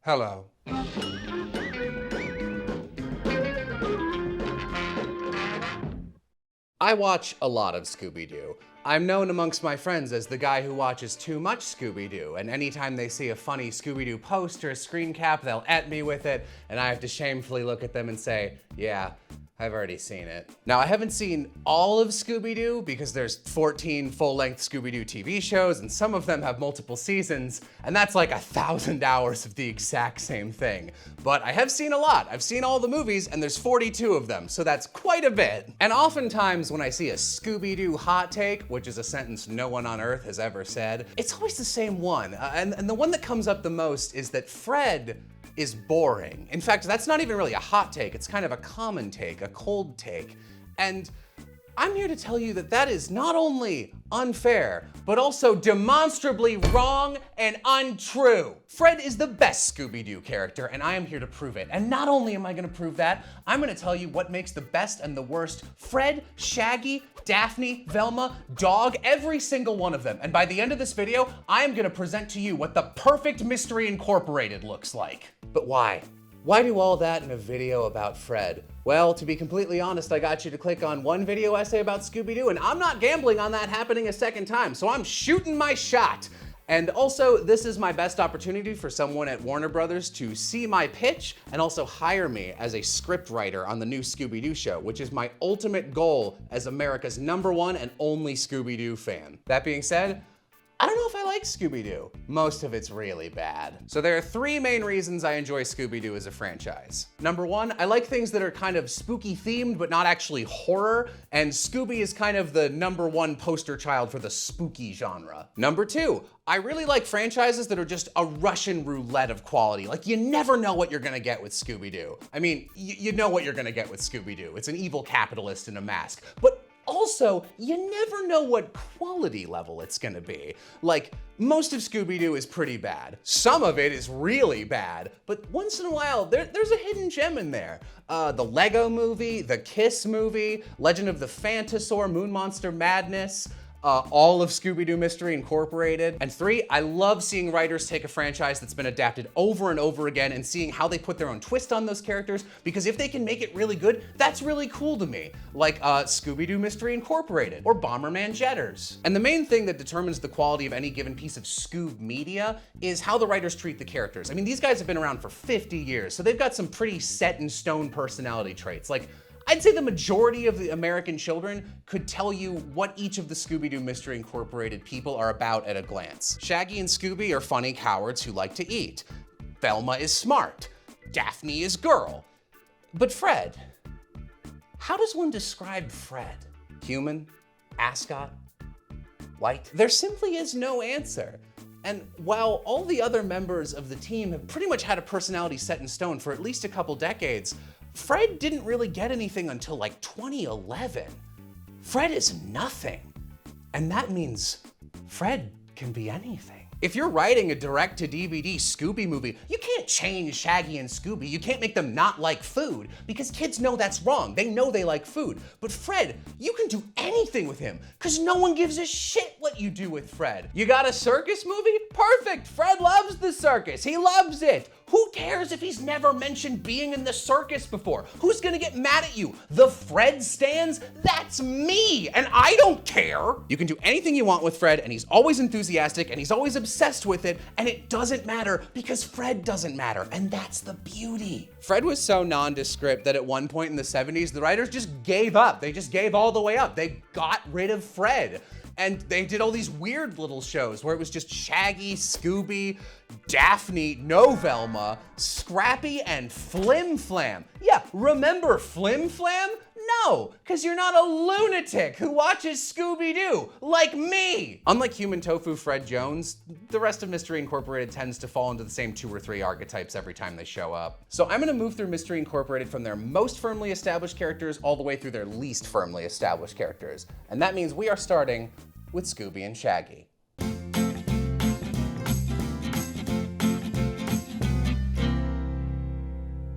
Hello. I watch a lot of Scooby-Doo. I'm known amongst my friends as the guy who watches too much Scooby-Doo, and anytime they see a funny Scooby-Doo poster or screen cap, they'll at me with it, and I have to shamefully look at them and say, yeah, I've already seen it. Now, I haven't seen all of Scooby-Doo because there's 14 full-length Scooby-Doo TV shows, and some of them have multiple seasons, and that's like 1,000 hours of the exact same thing. But I have seen a lot. I've seen all the movies, and there's 42 of them, so that's quite a bit. And oftentimes when I see a Scooby-Doo hot take, which is a sentence no one on earth has ever said, it's always the same one. And the one that comes up the most is that Fred is boring. In fact, that's not even really a hot take, it's kind of a common take, a cold take. And I'm here to tell you that that is not only unfair, but also demonstrably wrong and untrue. Fred is the best Scooby-Doo character, and I am here to prove it. And not only am I gonna prove that, I'm gonna tell you what makes the best and the worst Fred, Shaggy, Daphne, Velma, Dog, every single one of them. And by the end of this video, I am gonna present to you what the perfect Mystery Incorporated looks like. But why? Why do all that in a video about Fred? Well, to be completely honest, I got you to click on one video essay about Scooby-Doo, and I'm not gambling on that happening a second time, so I'm shooting my shot. And also, this is my best opportunity for someone at Warner Brothers to see my pitch and also hire me as a script writer on the new Scooby-Doo show, which is my ultimate goal as America's #1 and only Scooby-Doo fan. That being said, I don't know if I like Scooby-Doo. Most of it's really bad. So there are 3 main reasons I enjoy Scooby-Doo as a franchise. Number 1, I like things that are kind of spooky themed, but not actually horror, and Scooby is kind of the #1 poster child for the spooky genre. Number 2, I really like franchises that are just a Russian roulette of quality. Like, you never know what you're gonna get with Scooby-Doo. I mean, you know what you're gonna get with Scooby-Doo. It's an evil capitalist in a mask. But also, you never know what quality level it's gonna be. Like, most of Scooby-Doo is pretty bad. Some of it is really bad, but once in a while, there's a hidden gem in there. The Lego movie, the Kiss movie, Legend of the Phantasaur, Moon Monster Madness, all of Scooby-Doo Mystery Incorporated. And 3, I love seeing writers take a franchise that's been adapted over and over again and seeing how they put their own twist on those characters, because if they can make it really good, that's really cool to me. Like Scooby-Doo Mystery Incorporated or Bomberman Jetters. And the main thing that determines the quality of any given piece of Scoob media is how the writers treat the characters. I mean, these guys have been around for 50 years, so they've got some pretty set in stone personality traits. Like, I'd say the majority of the American children could tell you what each of the Scooby-Doo Mystery Incorporated people are about at a glance. Shaggy and Scooby are funny cowards who like to eat. Velma is smart. Daphne is girl. But Fred, how does one describe Fred? Human? Ascot? White? There simply is no answer. And while all the other members of the team have pretty much had a personality set in stone for at least a couple decades, Fred didn't really get anything until like 2011. Fred is nothing. And that means Fred can be anything. If you're writing a direct-to-DVD Scooby movie, you can't change Shaggy and Scooby. You can't make them not like food, because kids know that's wrong. They know they like food. But Fred, you can do anything with him, because no one gives a shit what you do with Fred. You got a circus movie? Perfect! Fred loves the circus. He loves it. Who cares if he's never mentioned being in the circus before? Who's gonna get mad at you? The Fred stans? That's me, and I don't care. You can do anything you want with Fred, and he's always enthusiastic, and he's always obsessed with it, and it doesn't matter because Fred doesn't matter, and that's the beauty. Fred was so nondescript that at one point in the 70s, the writers just gave up. They just gave all the way up. They got rid of Fred. And they did all these weird little shows where it was just Shaggy, Scooby, Daphne, no Velma, Scrappy, and Flim Flam. Yeah, remember Flim Flam? No, because you're not a lunatic who watches Scooby-Doo, like me. Unlike Human Tofu Fred Jones, the rest of Mystery Incorporated tends to fall into the same 2 or 3 archetypes every time they show up. So I'm gonna move through Mystery Incorporated from their most firmly established characters all the way through their least firmly established characters. And that means we are starting with Scooby and Shaggy.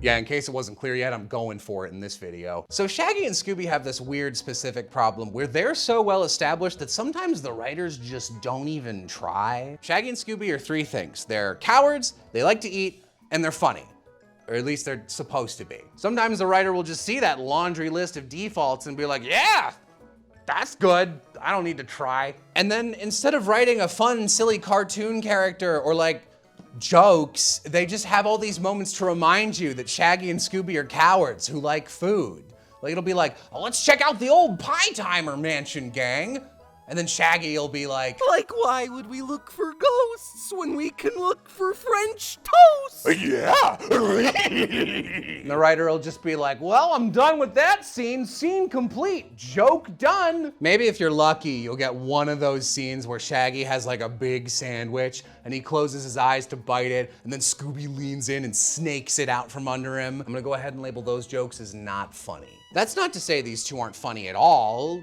Yeah, in case it wasn't clear yet, I'm going for it in this video. So Shaggy and Scooby have this weird specific problem where they're so well established that sometimes the writers just don't even try. Shaggy and Scooby are 3 things. They're cowards, they like to eat, and they're funny. Or at least they're supposed to be. Sometimes the writer will just see that laundry list of defaults and be like, yeah, that's good. I don't need to try. And then instead of writing a fun, silly cartoon character or like jokes, they just have all these moments to remind you that Shaggy and Scooby are cowards who like food. Like it'll be like, oh, let's check out the old Pie Timer Mansion, gang. And then Shaggy will be like, why would we look for ghosts when we can look for French toast? Yeah. And the writer will just be like, well, I'm done with that scene. Scene complete. Joke done. Maybe if you're lucky, you'll get one of those scenes where Shaggy has like a big sandwich and he closes his eyes to bite it, and then Scooby leans in and snakes it out from under him. I'm gonna go ahead and label those jokes as not funny. That's not to say these two aren't funny at all.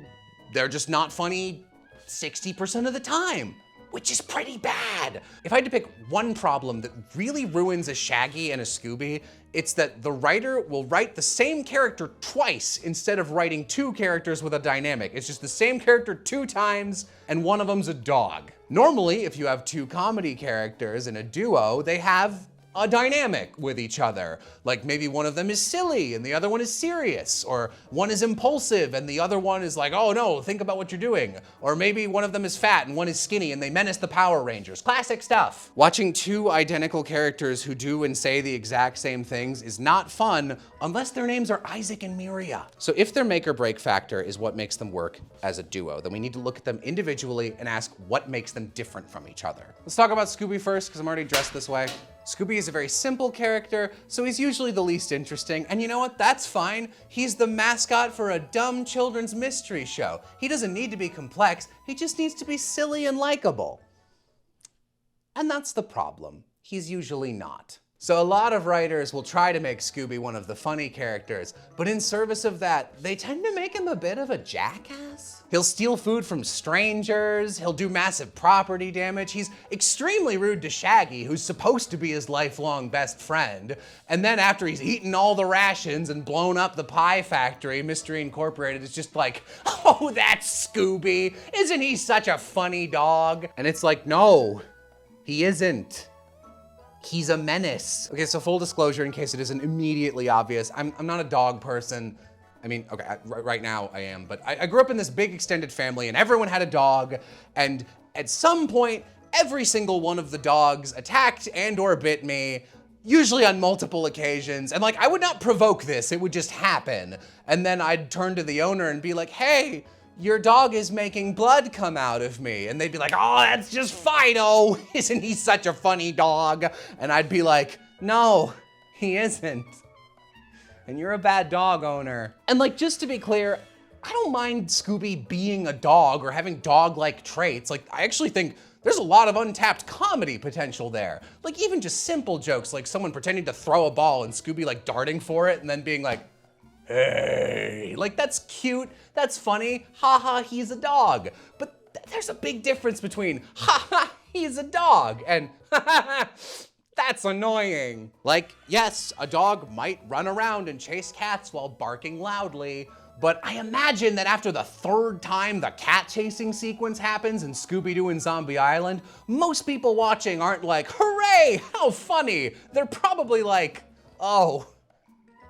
They're just not funny 60% of the time, which is pretty bad. If I had to pick one problem that really ruins a Shaggy and a Scooby, it's that the writer will write the same character twice instead of writing two characters with a dynamic. It's just the same character 2 times, and one of them's a dog. Normally, if you have 2 comedy characters in a duo, they have a dynamic with each other. Like maybe one of them is silly and the other one is serious, or one is impulsive and the other one is like, oh no, think about what you're doing. Or maybe one of them is fat and one is skinny and they menace the Power Rangers. Classic stuff. Watching 2 identical characters who do and say the exact same things is not fun unless their names are Isaac and Miria. So if their make or break factor is what makes them work as a duo, then we need to look at them individually and ask what makes them different from each other. Let's talk about Scooby first, because I'm already dressed this way. Scooby is a very simple character, so he's usually the least interesting, and you know what, that's fine. He's the mascot for a dumb children's mystery show. He doesn't need to be complex, he just needs to be silly and likable. And that's the problem. He's usually not. So a lot of writers will try to make Scooby one of the funny characters, but in service of that, they tend to make him a bit of a jackass. He'll steal food from strangers, he'll do massive property damage, he's extremely rude to Shaggy, who's supposed to be his lifelong best friend, and then after he's eaten all the rations and blown up the pie factory, Mystery Incorporated is just like, oh, that's Scooby, isn't he such a funny dog? And it's like, no, he isn't. He's a menace. Okay, so full disclosure, in case it isn't immediately obvious, I'm not a dog person. I mean, okay, right now I am, but I grew up in this big extended family and everyone had a dog, and at some point, every single one of the dogs attacked and or bit me, usually on multiple occasions, and like, I would not provoke this, it would just happen. And then I'd turn to the owner and be like, hey, your dog is making blood come out of me. And they'd be like, oh, that's just Fido. Isn't he such a funny dog? And I'd be like, no, he isn't. And you're a bad dog owner. And like, just to be clear, I don't mind Scooby being a dog or having dog-like traits. Like, I actually think there's a lot of untapped comedy potential there. Like even just simple jokes, like someone pretending to throw a ball and Scooby like darting for it and then being like, hey, like that's cute, that's funny, haha, he's a dog. But there's a big difference between haha, he's a dog and haha, that's annoying. Like, yes, a dog might run around and chase cats while barking loudly, but I imagine that after the 3rd time the cat chasing sequence happens in Scooby-Doo and Zombie Island, most people watching aren't like, hooray, how funny. They're probably like, oh,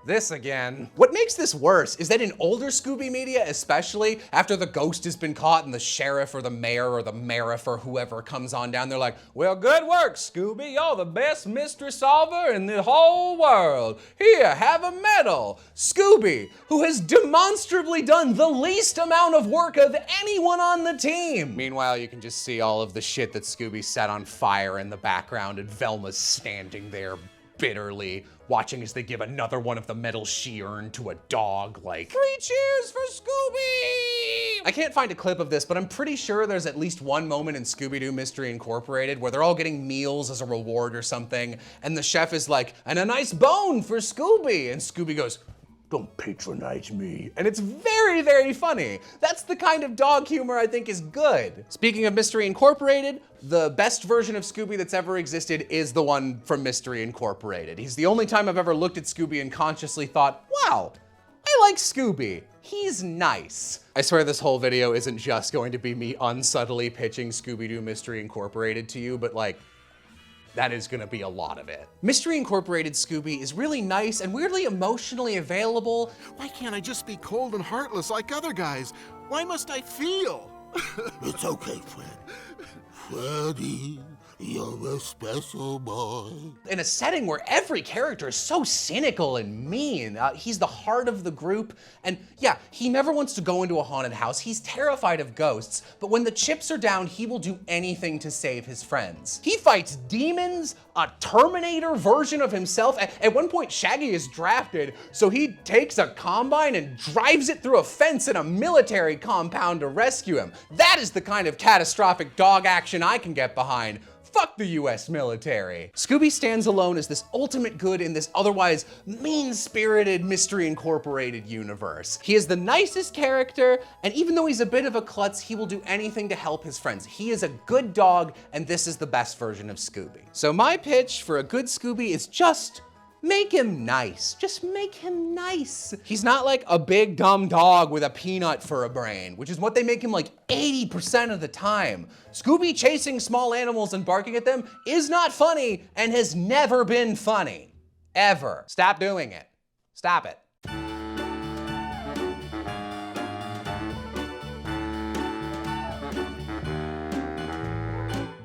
this again. What makes this worse is that in older Scooby media, especially after the ghost has been caught and the sheriff or the mayor or the mariff or whoever comes on down, they're like, well, good work, Scooby. You're the best mystery solver in the whole world. Here, have a medal. Scooby, who has demonstrably done the least amount of work of anyone on the team. Meanwhile, you can just see all of the shit that Scooby set on fire in the background, and Velma's standing there bitterly, watching as they give another one of the medals she earned to a dog, like, 3 cheers for Scooby! I can't find a clip of this, but I'm pretty sure there's at least one moment in Scooby-Doo Mystery Incorporated where they're all getting meals as a reward or something, and the chef is like, and a nice bone for Scooby, and Scooby goes, don't patronize me. And it's very, very funny. That's the kind of dog humor I think is good. Speaking of Mystery Incorporated, the best version of Scooby that's ever existed is the one from Mystery Incorporated. He's the only time I've ever looked at Scooby and consciously thought, wow, I like Scooby. He's nice. I swear this whole video isn't just going to be me unsubtly pitching Scooby-Doo Mystery Incorporated to you, but like, that is gonna be a lot of it. Mystery Incorporated Scooby is really nice and weirdly emotionally available. Why can't I just be cold and heartless like other guys? Why must I feel? It's okay, Fred. Freddy, you're a special boy. In a setting where every character is so cynical and mean, he's the heart of the group. And yeah, he never wants to go into a haunted house. He's terrified of ghosts, but when the chips are down, he will do anything to save his friends. He fights demons, a Terminator version of himself. At one point, Shaggy is drafted, so he takes a combine and drives it through a fence in a military compound to rescue him. That is the kind of catastrophic dog action I can get behind. Fuck the US military. Scooby stands alone as this ultimate good in this otherwise mean-spirited Mystery Incorporated universe. He is the nicest character, and even though he's a bit of a klutz, he will do anything to help his friends. He is a good dog, and this is the best version of Scooby. So my pitch for a good Scooby is just make him nice. Just make him nice. He's not like a big dumb dog with a peanut for a brain, which is what they make him like 80% of the time. Scooby chasing small animals and barking at them is not funny and has never been funny. Ever. Stop doing it. Stop it.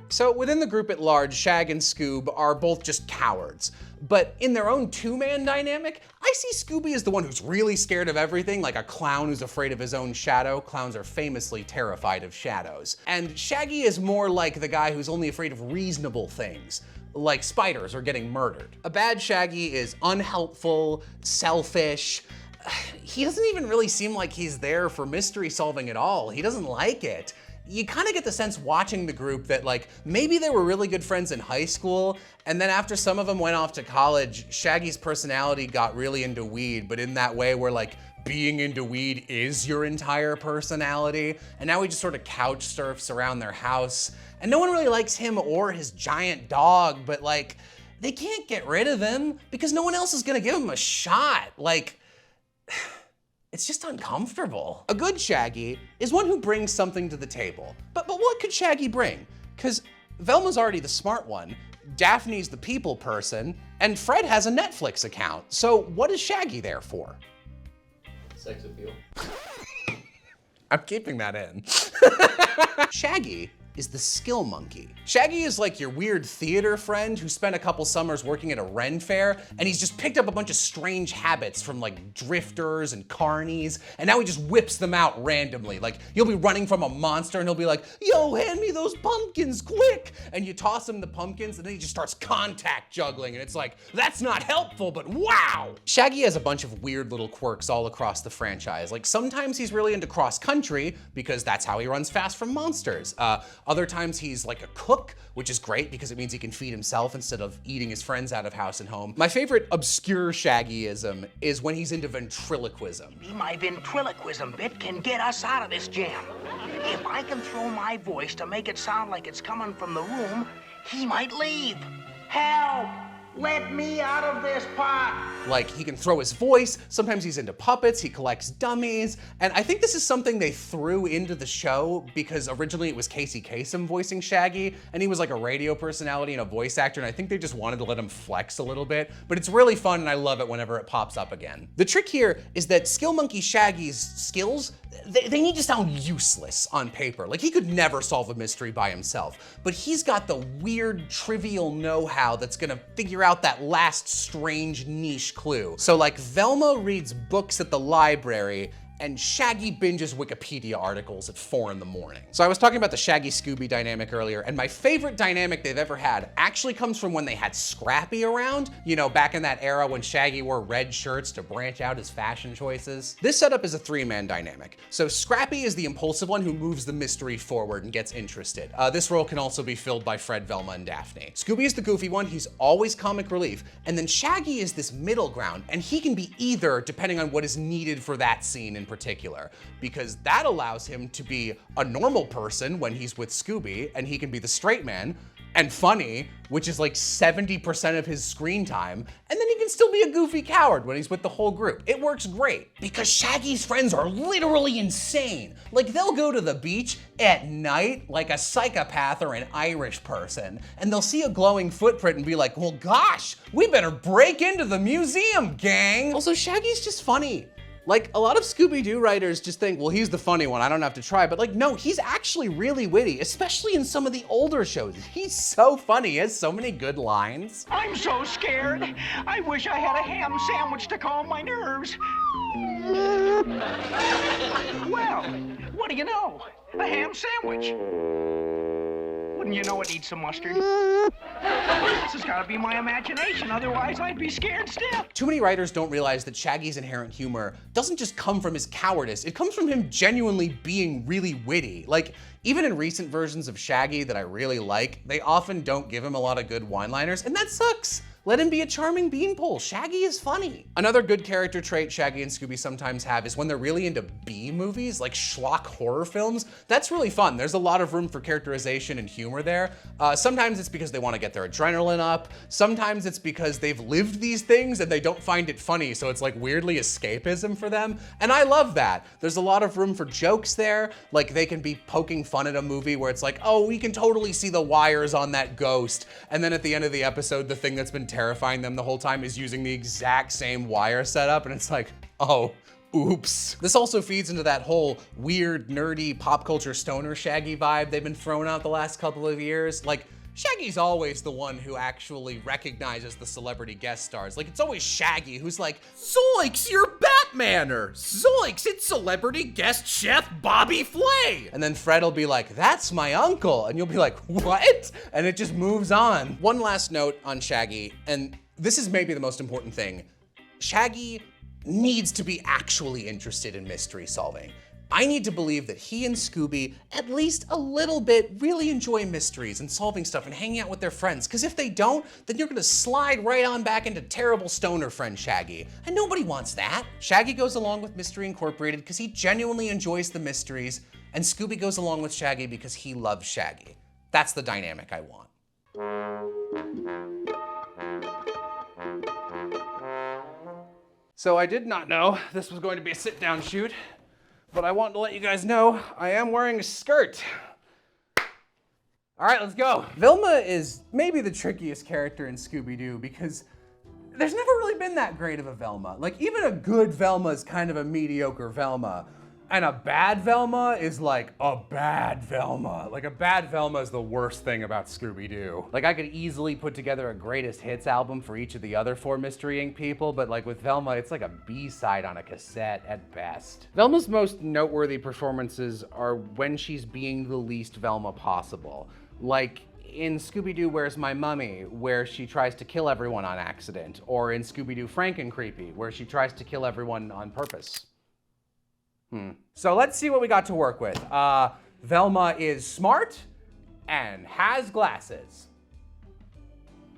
So within the group at large, Shag and Scoob are both just cowards. But in their own two-man dynamic, I see Scooby as the one who's really scared of everything, like a clown who's afraid of his own shadow. Clowns are famously terrified of shadows. And Shaggy is more like the guy who's only afraid of reasonable things, like spiders or getting murdered. A bad Shaggy is unhelpful, selfish. He doesn't even really seem like he's there for mystery solving at all. He doesn't like it. You kind of get the sense watching the group that like maybe they were really good friends in high school, and then after some of them went off to college, Shaggy's personality got really into weed, but in that way where like being into weed is your entire personality, and now he just sort of couch surfs around their house, and no one really likes him or his giant dog, but like they can't get rid of him because no one else is gonna give him a shot. Like, it's just uncomfortable. A good Shaggy is one who brings something to the table. But what could Shaggy bring? Because Velma's already the smart one, Daphne's the people person, and Fred has a Netflix account. So what is Shaggy there for? Sex appeal. I'm keeping that in. Shaggy is the skill monkey. Shaggy is like your weird theater friend who spent a couple summers working at a Ren fair, and he's just picked up a bunch of strange habits from like drifters and carnies, and now he just whips them out randomly. Like you'll be running from a monster and he'll be like, yo, hand me those pumpkins quick. And you toss him the pumpkins and then he just starts contact juggling, and it's like, that's not helpful, but wow. Shaggy has a bunch of weird little quirks all across the franchise. Like sometimes he's really into cross country because that's how he runs fast from monsters. Other times he's like a cook, which is great because it means he can feed himself instead of eating his friends out of house and home. My favorite obscure Shaggyism is when he's into ventriloquism. My ventriloquism bit can get us out of this jam. If I can throw my voice to make it sound like it's coming from the room, he might leave. Help! Let me out of this pot! Like, he can throw his voice, sometimes he's into puppets, he collects dummies, and I think this is something they threw into the show because originally it was Casey Kasem voicing Shaggy, and he was like a radio personality and a voice actor, and I think they just wanted to let him flex a little bit, but it's really fun and I love it whenever it pops up again. The trick here is that Skill Monkey Shaggy's skills, they need to sound useless on paper. Like, he could never solve a mystery by himself, but he's got the weird, trivial know-how that's gonna figure out that last strange niche clue. So like Velma reads books at the library and Shaggy binges Wikipedia articles at 4 in the morning. So I was talking about the Shaggy-Scooby dynamic earlier, and my favorite dynamic they've ever had actually comes from when they had Scrappy around, you know, back in that era when Shaggy wore red shirts to branch out his fashion choices. This setup is a 3-man dynamic. So Scrappy is the impulsive one who moves the mystery forward and gets interested. This role can also be filled by Fred, Velma, and Daphne. Scooby is the goofy one, he's always comic relief, and then Shaggy is this middle ground, and he can be either depending on what is needed for that scene in particular, because that allows him to be a normal person when he's with Scooby, and he can be the straight man, and funny, which is like 70% of his screen time, and then he can still be a goofy coward when he's with the whole group. It works great because Shaggy's friends are literally insane. Like, they'll go to the beach at night like a psychopath or an Irish person, and they'll see a glowing footprint and be like, well gosh, we better break into the museum, gang. Also, Shaggy's just funny. Like, a lot of Scooby-Doo writers just think, well, he's the funny one, I don't have to try. But like, no, he's actually really witty, especially in some of the older shows. He's so funny, he has so many good lines. I'm so scared. I wish I had a ham sandwich to calm my nerves. Well, what do you know? A ham sandwich. Wouldn't you know it needs some mustard? This has got to be my imagination, otherwise I'd be scared stiff. Too many writers don't realize that Shaggy's inherent humor doesn't just come from his cowardice, it comes from him genuinely being really witty. Like, even in recent versions of Shaggy that I really like, they often don't give him a lot of good one-liners, and that sucks. Let him be a charming beanpole. Shaggy is funny. Another good character trait Shaggy and Scooby sometimes have is when they're really into B movies, like schlock horror films. That's really fun. There's a lot of room for characterization and humor there. Sometimes it's because they want to get their adrenaline up. Sometimes it's because they've lived these things and they don't find it funny, so it's like weirdly escapism for them. And I love that. There's a lot of room for jokes there. Like, they can be poking fun at a movie where it's like, oh, we can totally see the wires on that ghost. And then at the end of the episode, the thing that's been terrifying them the whole time is using the exact same wire setup, and it's like, oh, oops. This also feeds into that whole weird, nerdy, pop culture stoner Shaggy vibe they've been throwing out the last couple of years. Like, Shaggy's always the one who actually recognizes the celebrity guest stars. Like, it's always Shaggy who's like, zoinks, you're Batmaner! Zoinks, it's celebrity guest chef Bobby Flay! And then Fred will be like, that's my uncle! And you'll be like, what? And it just moves on. One last note on Shaggy, and this is maybe the most important thing. Shaggy needs to be actually interested in mystery solving. I need to believe that he and Scooby, at least a little bit, really enjoy mysteries and solving stuff and hanging out with their friends. Because if they don't, then you're gonna slide right on back into terrible stoner friend Shaggy. And nobody wants that. Shaggy goes along with Mystery Incorporated because he genuinely enjoys the mysteries, and Scooby goes along with Shaggy because he loves Shaggy. That's the dynamic I want. So I did not know this was going to be a sit-down shoot, but I want to let you guys know I am wearing a skirt. All right, let's go. Velma is maybe the trickiest character in Scooby-Doo because there's never really been that great of a Velma. Like, even a good Velma is kind of a mediocre Velma. And a bad Velma is like a bad Velma. Like, a bad Velma is the worst thing about Scooby-Doo. Like, I could easily put together a greatest hits album for each of the other 4 Mystery Inc. people, but like with Velma, it's like a B-side on a cassette at best. Velma's most noteworthy performances are when she's being the least Velma possible. Like in Scooby-Doo Where's My Mummy, where she tries to kill everyone on accident, or in Scooby-Doo Franken-Creepy, where she tries to kill everyone on purpose. So let's see what we got to work with. Velma is smart and has glasses.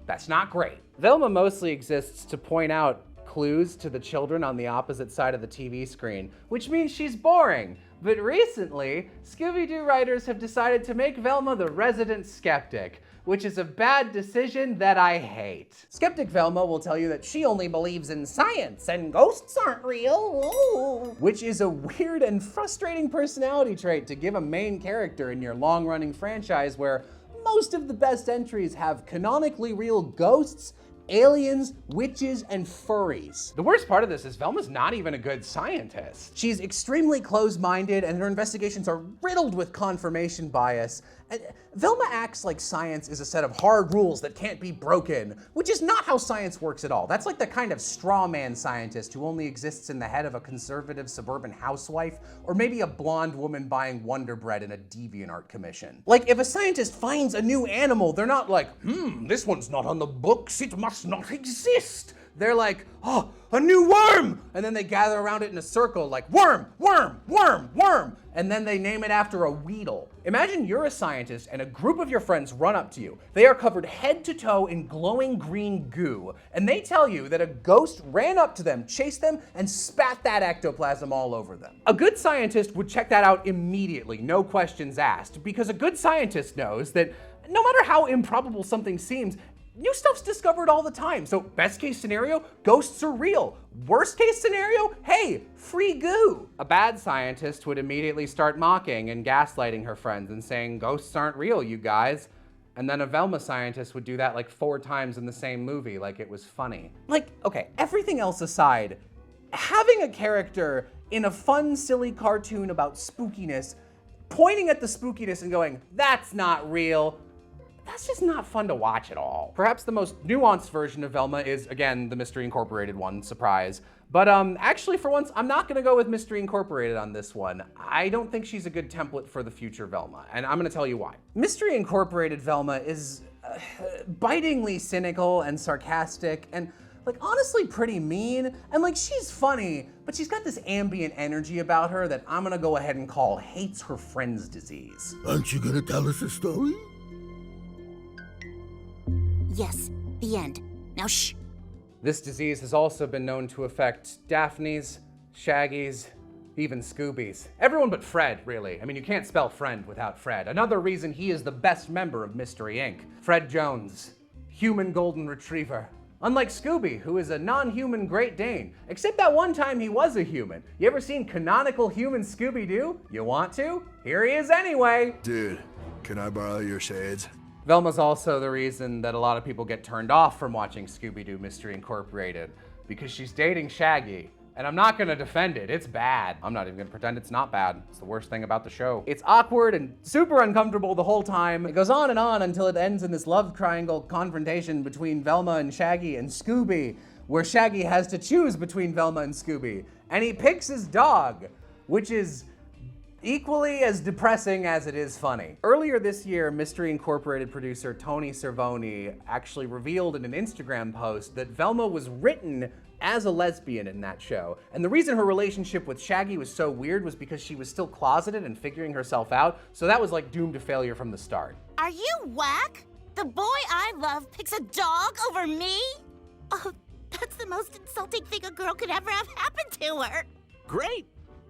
That's not great. Velma mostly exists to point out clues to the children on the opposite side of the TV screen, which means she's boring. But recently, Scooby-Doo writers have decided to make Velma the resident skeptic, which is a bad decision that I hate. Skeptic Velma will tell you that she only believes in science and ghosts aren't real, which is a weird and frustrating personality trait to give a main character in your long-running franchise where most of the best entries have canonically real ghosts, aliens, witches, and furries. The worst part of this is Velma's not even a good scientist. She's extremely closed-minded and her investigations are riddled with confirmation bias. And Velma acts like science is a set of hard rules that can't be broken, which is not how science works at all. That's like the kind of straw man scientist who only exists in the head of a conservative suburban housewife, or maybe a blonde woman buying Wonder Bread in a DeviantArt commission. Like, if a scientist finds a new animal, they're not like, this one's not on the books, it must not exist. They're like, oh, a new worm! And then they gather around it in a circle like, worm, worm, worm, worm! And then they name it after a Weedle. Imagine you're a scientist and a group of your friends run up to you. They are covered head to toe in glowing green goo, and they tell you that a ghost ran up to them, chased them, and spat that ectoplasm all over them. A good scientist would check that out immediately, no questions asked, because a good scientist knows that no matter how improbable something seems, new stuff's discovered all the time. So best case scenario, ghosts are real. Worst case scenario, hey, free goo. A bad scientist would immediately start mocking and gaslighting her friends and saying, ghosts aren't real, you guys. And then a Velma scientist would do that like 4 times in the same movie, like it was funny. Like, okay, everything else aside, having a character in a fun, silly cartoon about spookiness, pointing at the spookiness and going, that's not real, that's just not fun to watch at all. Perhaps the most nuanced version of Velma is, again, the Mystery Incorporated one, surprise. But actually, for once, I'm not gonna go with Mystery Incorporated on this one. I don't think she's a good template for the future Velma, and I'm gonna tell you why. Mystery Incorporated Velma is bitingly cynical and sarcastic and like honestly pretty mean, and like she's funny, but she's got this ambient energy about her that I'm gonna go ahead and call hates her friend's disease. Aren't you gonna tell us a story? Yes, the end. Now shh. This disease has also been known to affect Daphne's, Shaggy's, even Scooby's. Everyone but Fred, really. I mean, you can't spell friend without Fred. Another reason he is the best member of Mystery Inc. Fred Jones, human golden retriever. Unlike Scooby, who is a non-human Great Dane, except that one time he was a human. You ever seen canonical human Scooby-Doo? You want to? Here he is anyway. Dude, can I borrow your shades? Velma's also the reason that a lot of people get turned off from watching Scooby-Doo Mystery Incorporated, because she's dating Shaggy. And I'm not gonna defend it, it's bad. I'm not even gonna pretend it's not bad. It's the worst thing about the show. It's awkward and super uncomfortable the whole time. It goes on and on until it ends in this love triangle confrontation between Velma and Shaggy and Scooby, where Shaggy has to choose between Velma and Scooby. And he picks his dog, which is equally as depressing as it is funny. Earlier this year, Mystery Incorporated producer Tony Cervoni actually revealed in an Instagram post that Velma was written as a lesbian in that show. And the reason her relationship with Shaggy was so weird was because she was still closeted and figuring herself out, so that was like doomed to failure from the start. Are you whack? The boy I love picks a dog over me? Oh, that's the most insulting thing a girl could ever have happen to her. Great.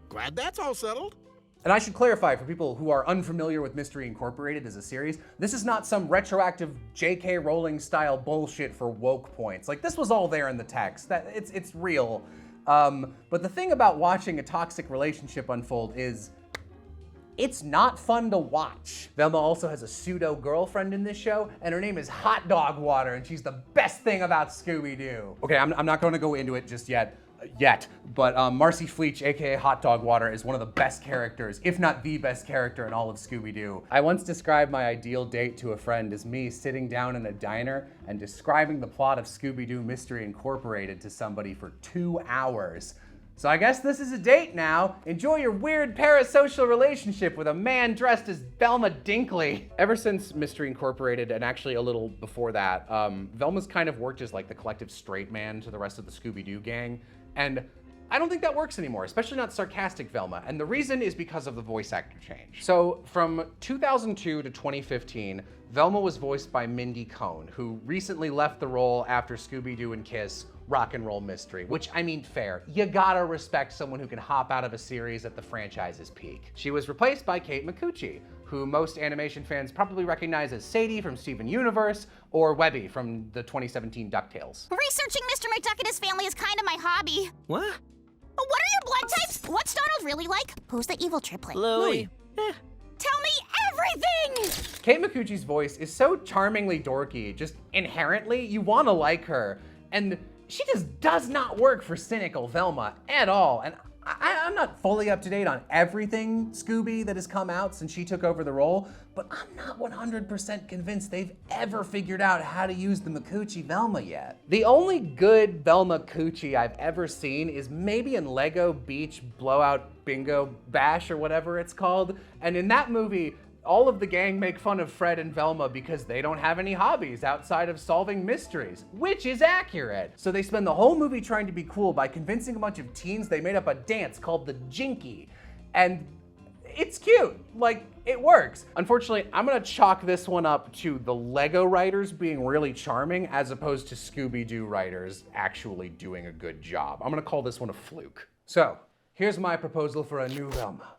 Glad that's all settled. And I should clarify for people who are unfamiliar with Mystery Incorporated as a series, this is not some retroactive J.K. Rowling style bullshit for woke points. Like, this was all there in the text. It's real. But the thing about watching a toxic relationship unfold is it's not fun to watch. Velma also has a pseudo girlfriend in this show, and her name is Hot Dog Water, and she's the best thing about Scooby-Doo. Okay, I'm not going to go into it just yet, but Marcy Fleech, aka Hot Dog Water, is one of the best characters, if not the best character in all of Scooby-Doo. I once described my ideal date to a friend as me sitting down in a diner and describing the plot of Scooby-Doo Mystery Incorporated to somebody for 2 hours. So I guess this is a date now. Enjoy your weird parasocial relationship with a man dressed as Velma Dinkley. Ever since Mystery Incorporated, and actually a little before that, Velma's kind of worked as like the collective straight man to the rest of the Scooby-Doo gang. And I don't think that works anymore, especially not sarcastic Velma. And the reason is because of the voice actor change. So from 2002 to 2015, Velma was voiced by Mindy Cohn, who recently left the role after Scooby-Doo and Kiss Rock and Roll Mystery, which, I mean, fair. You gotta respect someone who can hop out of a series at the franchise's peak. She was replaced by Kate Micucci, who most animation fans probably recognize as Sadie from Steven Universe or Webby from the 2017 DuckTales. Researching Mr. McDuck and his family is kind of my hobby. What? What are your blood types? What's Donald really like? Who's the evil triplet? Louie. Tell me everything! Kate Micucci's voice is so charmingly dorky, just inherently, you wanna like her. And she just does not work for cynical Velma at all. And I'm not fully up to date on everything Scooby that has come out since she took over the role, but I'm not 100% convinced they've ever figured out how to use the Micucci Velma yet. The only good Velma Cucci I've ever seen is maybe in Lego Beach Blowout Bingo Bash or whatever it's called. And in that movie, all of the gang make fun of Fred and Velma because they don't have any hobbies outside of solving mysteries, which is accurate. So they spend the whole movie trying to be cool by convincing a bunch of teens they made up a dance called the Jinky. And it's cute, like, it works. Unfortunately, I'm gonna chalk this one up to the Lego writers being really charming as opposed to Scooby-Doo writers actually doing a good job. I'm gonna call this one a fluke. So, here's my proposal for a new Velma.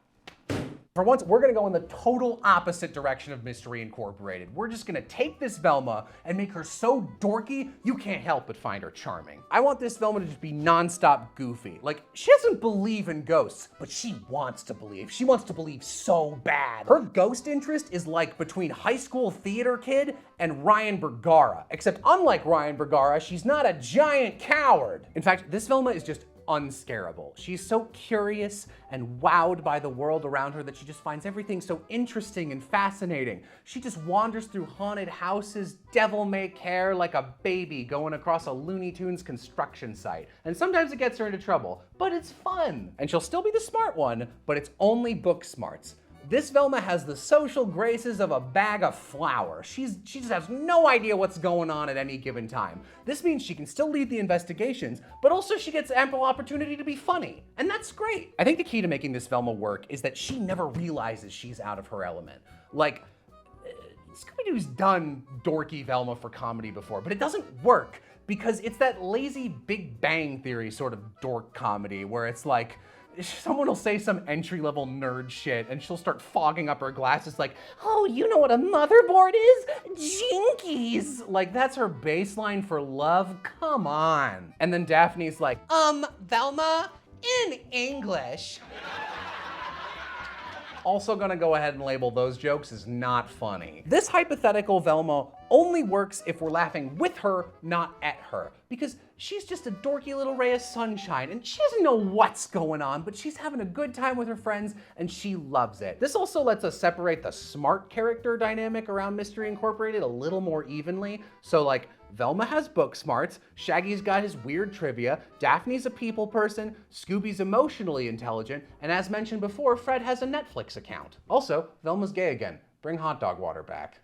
For once, we're gonna go in the total opposite direction of Mystery Incorporated. We're just gonna take this Velma and make her so dorky, you can't help but find her charming. I want this Velma to just be nonstop goofy. Like, she doesn't believe in ghosts, but she wants to believe. She wants to believe so bad. Her ghost interest is like between high school theater kid and Ryan Bergara, except unlike Ryan Bergara, she's not a giant coward. In fact, this Velma is just unscarable. She's so curious and wowed by the world around her that she just finds everything so interesting and fascinating. She just wanders through haunted houses, devil-may-care like a baby going across a Looney Tunes construction site. And sometimes it gets her into trouble, but it's fun. And she'll still be the smart one, but it's only book smarts. This Velma has the social graces of a bag of flour. She just has no idea what's going on at any given time. This means she can still lead the investigations, but also she gets ample opportunity to be funny. And that's great. I think the key to making this Velma work is that she never realizes she's out of her element. Like, Scooby-Doo's done dorky Velma for comedy before, but it doesn't work because it's that lazy Big Bang Theory sort of dork comedy where it's like, someone will say some entry-level nerd shit and she'll start fogging up her glasses like, oh, you know what a motherboard is? Jinkies! Like, that's her baseline for love? Come on. And then Daphne's like, Velma, in English. Also gonna go ahead and label those jokes as not funny. This hypothetical Velma only works if we're laughing with her, not at her, because she's just a dorky little ray of sunshine and she doesn't know what's going on, but she's having a good time with her friends and she loves it. This also lets us separate the smart character dynamic around Mystery Incorporated a little more evenly. So like, Velma has book smarts, Shaggy's got his weird trivia, Daphne's a people person, Scooby's emotionally intelligent, and as mentioned before, Fred has a Netflix account. Also, Velma's gay again. Bring hot dog water back.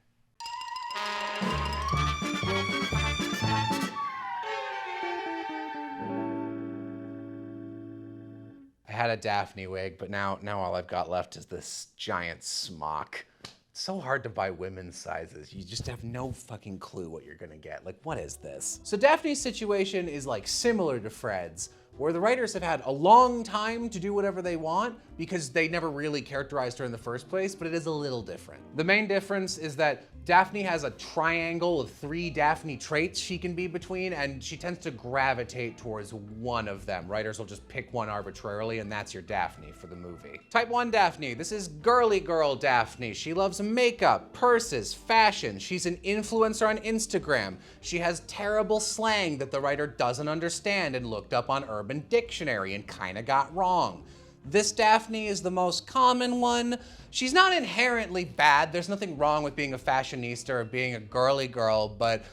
I had a Daphne wig, but now all I've got left is this giant smock. It's so hard to buy women's sizes. You just have no fucking clue what you're gonna get. Like, what is this? So Daphne's situation is like similar to Fred's, where the writers have had a long time to do whatever they want because they never really characterized her in the first place, but it is a little different. The main difference is that Daphne has a triangle of 3 Daphne traits she can be between, and she tends to gravitate towards one of them. Writers will just pick one arbitrarily, and that's your Daphne for the movie. Type 1 Daphne, this is girly girl Daphne. She loves makeup, purses, fashion. She's an influencer on Instagram. She has terrible slang that the writer doesn't understand and looked up on Urban Dictionary and kinda got wrong. This Daphne is the most common one. She's not inherently bad. There's nothing wrong with being a fashionista or being a girly girl, but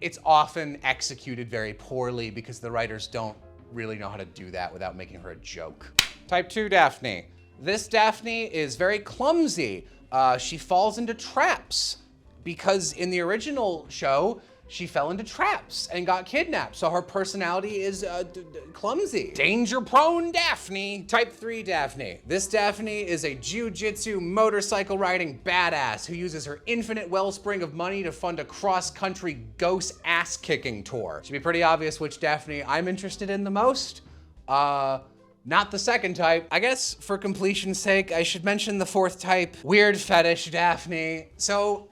it's often executed very poorly because the writers don't really know how to do that without making her a joke. Type 2 Daphne. This Daphne is very clumsy. She falls into traps because in the original show, she fell into traps and got kidnapped, so her personality is clumsy. Danger-prone Daphne. Type 3 Daphne. This Daphne is a jiu-jitsu motorcycle riding badass who uses her infinite wellspring of money to fund a cross-country ghost ass-kicking tour. Should be pretty obvious which Daphne I'm interested in the most. Not the second type. I guess for completion's sake, I should mention the 4th type, weird fetish Daphne. So,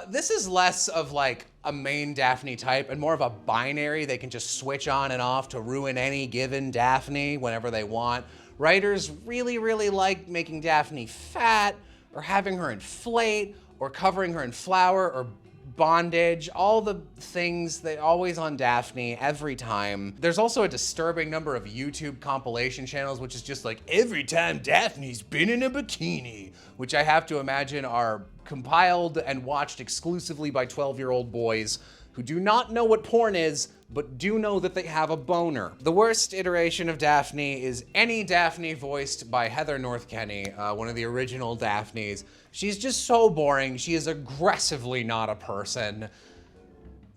this is less of like a main Daphne type and more of a binary they can just switch on and off to ruin any given Daphne whenever they want. Writers really, really like making Daphne fat or having her inflate or covering her in flour or bondage, all the things that always on Daphne every time. There's also a disturbing number of YouTube compilation channels which is just like, every time Daphne's been in a bikini, which I have to imagine are compiled and watched exclusively by 12-year-old boys who do not know what porn is, but do know that they have a boner. The worst iteration of Daphne is any Daphne voiced by Heather North Kenny, one of the original Daphnes. She's just so boring. She is aggressively not a person.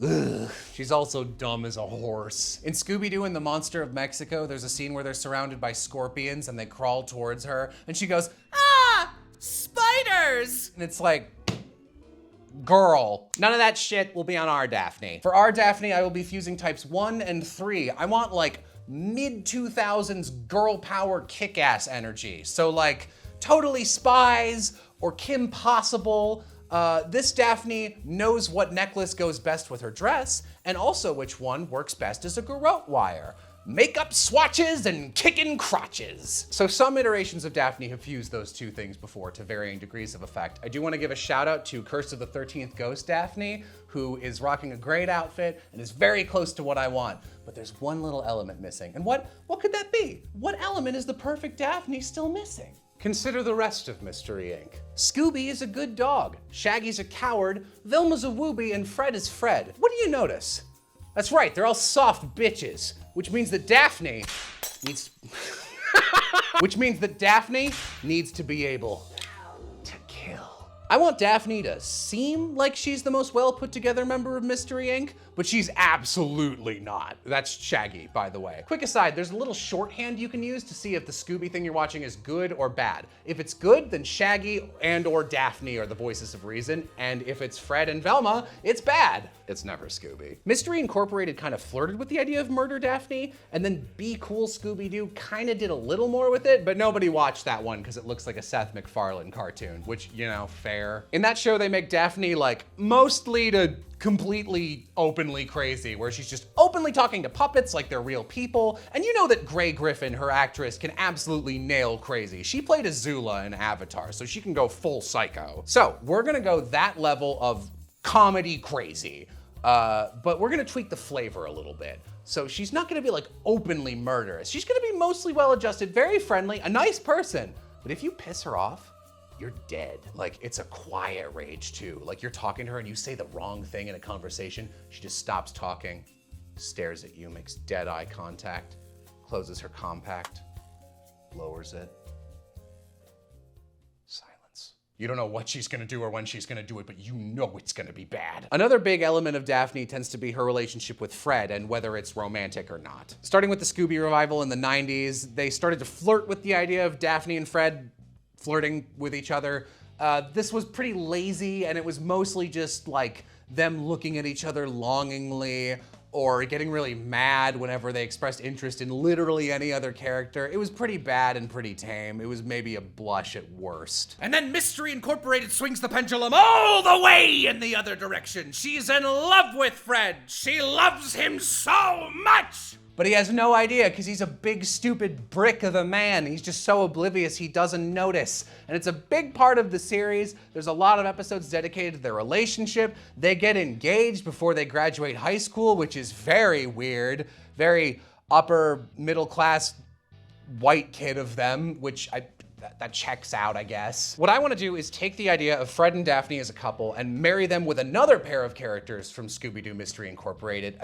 Ugh. She's also dumb as a horse. In Scooby-Doo and the Monster of Mexico, there's a scene where they're surrounded by scorpions and they crawl towards her, and she goes, ah, spiders! And it's like, girl, none of that shit will be on our Daphne. For our Daphne, I will be fusing types 1 and 3. I want like mid-2000s girl power kick-ass energy. So like totally spies or Kim Possible. This Daphne knows what necklace goes best with her dress, and also which one works best as a garrote wire. Makeup swatches and kicking crotches. So some iterations of Daphne have fused those two things before to varying degrees of effect. I do want to give a shout out to Curse of the 13th Ghost Daphne, who is rocking a great outfit and is very close to what I want. But there's one little element missing. And what could that be? What element is the perfect Daphne still missing? Consider the rest of Mystery Inc. Scooby is a good dog, Shaggy's a coward, Velma's a wooby, and Fred is Fred. What do you notice? That's right, they're all soft bitches, which means that Daphne needs to be able to kill. I want Daphne to seem like she's the most well put together member of Mystery Inc., but she's absolutely not. That's Shaggy, by the way. Quick aside, there's a little shorthand you can use to see if the Scooby thing you're watching is good or bad. If it's good, then Shaggy and or Daphne are the voices of reason, and if it's Fred and Velma, it's bad. It's never Scooby. Mystery Incorporated kind of flirted with the idea of Murder Daphne, and then Be Cool Scooby-Doo kind of did a little more with it, but nobody watched that one because it looks like a Seth MacFarlane cartoon, which, you know, fair. In that show, they make Daphne like mostly to completely openly crazy, where she's just openly talking to puppets like they're real people. And you know that Grey Griffin, her actress, can absolutely nail crazy. She played Azula in Avatar, so she can go full psycho. So we're gonna go that level of comedy crazy, but we're gonna tweak the flavor a little bit. So she's not gonna be like openly murderous. She's gonna be mostly well-adjusted, very friendly, a nice person. But if you piss her off, you're dead. Like, it's a quiet rage too. Like, you're talking to her and you say the wrong thing in a conversation, she just stops talking, stares at you, makes dead eye contact, closes her compact, lowers it. Silence. You don't know what she's gonna do or when she's gonna do it, but you know it's gonna be bad. Another big element of Daphne tends to be her relationship with Fred and whether it's romantic or not. Starting with the Scooby revival in the 90s, they started to flirt with the idea of Daphne and Fred flirting with each other. This was pretty lazy, and it was mostly just like them looking at each other longingly or getting really mad whenever they expressed interest in literally any other character. It was pretty bad and pretty tame. It was maybe a blush at worst. And then Mystery Incorporated swings the pendulum all the way in the other direction. She's in love with Fred. She loves him so much! But he has no idea because he's a big, stupid brick of a man. He's just so oblivious he doesn't notice. And it's a big part of the series. There's a lot of episodes dedicated to their relationship. They get engaged before they graduate high school, which is very weird. Very upper middle class white kid of them, which that checks out, I guess. What I want to do is take the idea of Fred and Daphne as a couple and marry them with another pair of characters from Scooby-Doo Mystery Incorporated.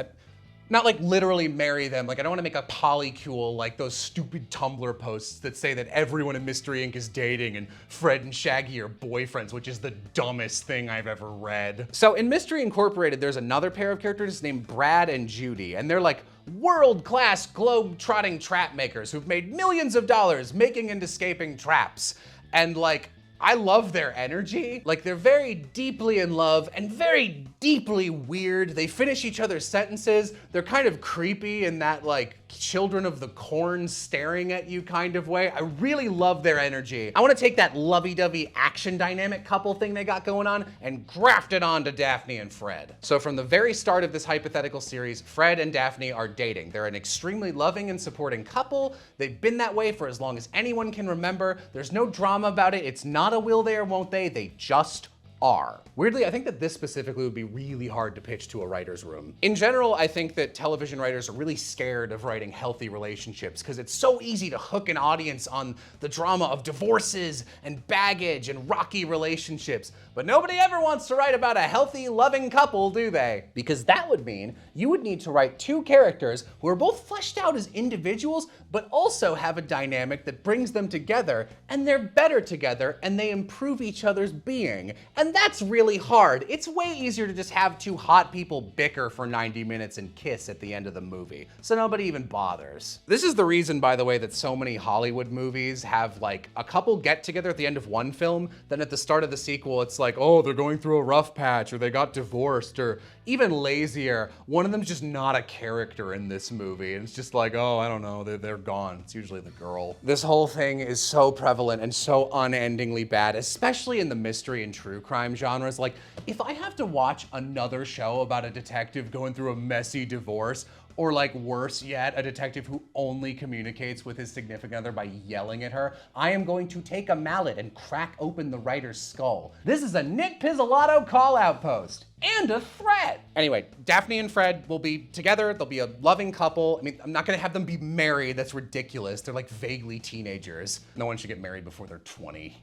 Not like literally marry them. Like, I don't want to make a polycule like those stupid Tumblr posts that say that everyone in Mystery Inc. is dating and Fred and Shaggy are boyfriends, which is the dumbest thing I've ever read. So in Mystery Incorporated, there's another pair of characters named Brad and Judy, and they're like world-class globe-trotting trap makers who've made millions of dollars making and escaping traps. And like, I love their energy. Like, they're very deeply in love and very deeply weird. They finish each other's sentences. They're kind of creepy in that like Children of the Corn staring at you kind of way. I really love their energy. I want to take that lovey-dovey action dynamic couple thing they got going on and graft it onto Daphne and Fred. So from the very start of this hypothetical series, Fred and Daphne are dating. They're an extremely loving and supporting couple. They've been that way for as long as anyone can remember. There's no drama about it. It's not a will they or won't they. They just are. Weirdly, I think that this specifically would be really hard to pitch to a writer's room. In general, I think that television writers are really scared of writing healthy relationships because it's so easy to hook an audience on the drama of divorces and baggage and rocky relationships. But nobody ever wants to write about a healthy, loving couple, do they? Because that would mean you would need to write two characters who are both fleshed out as individuals, but also have a dynamic that brings them together, and they're better together, and they improve each other's being. And that's really hard. It's way easier to just have two hot people bicker for 90 minutes and kiss at the end of the movie, so nobody even bothers. This is the reason, by the way, that so many Hollywood movies have like a couple get together at the end of one film, then at the start of the sequel, it's like, oh, they're going through a rough patch, or they got divorced, or even lazier, one of them's just not a character in this movie. And it's just like, oh, I don't know, they're gone. It's usually the girl. This whole thing is so prevalent and so unendingly bad, especially in the mystery and true crime genres. Like, if I have to watch another show about a detective going through a messy divorce, or like worse yet, a detective who only communicates with his significant other by yelling at her, I am going to take a mallet and crack open the writer's skull. This is a Nick Pizzolatto call-out post and a threat. Anyway, Daphne and Fred will be together. They'll be a loving couple. I mean, I'm not gonna have them be married. That's ridiculous. They're like vaguely teenagers. No one should get married before they're 20.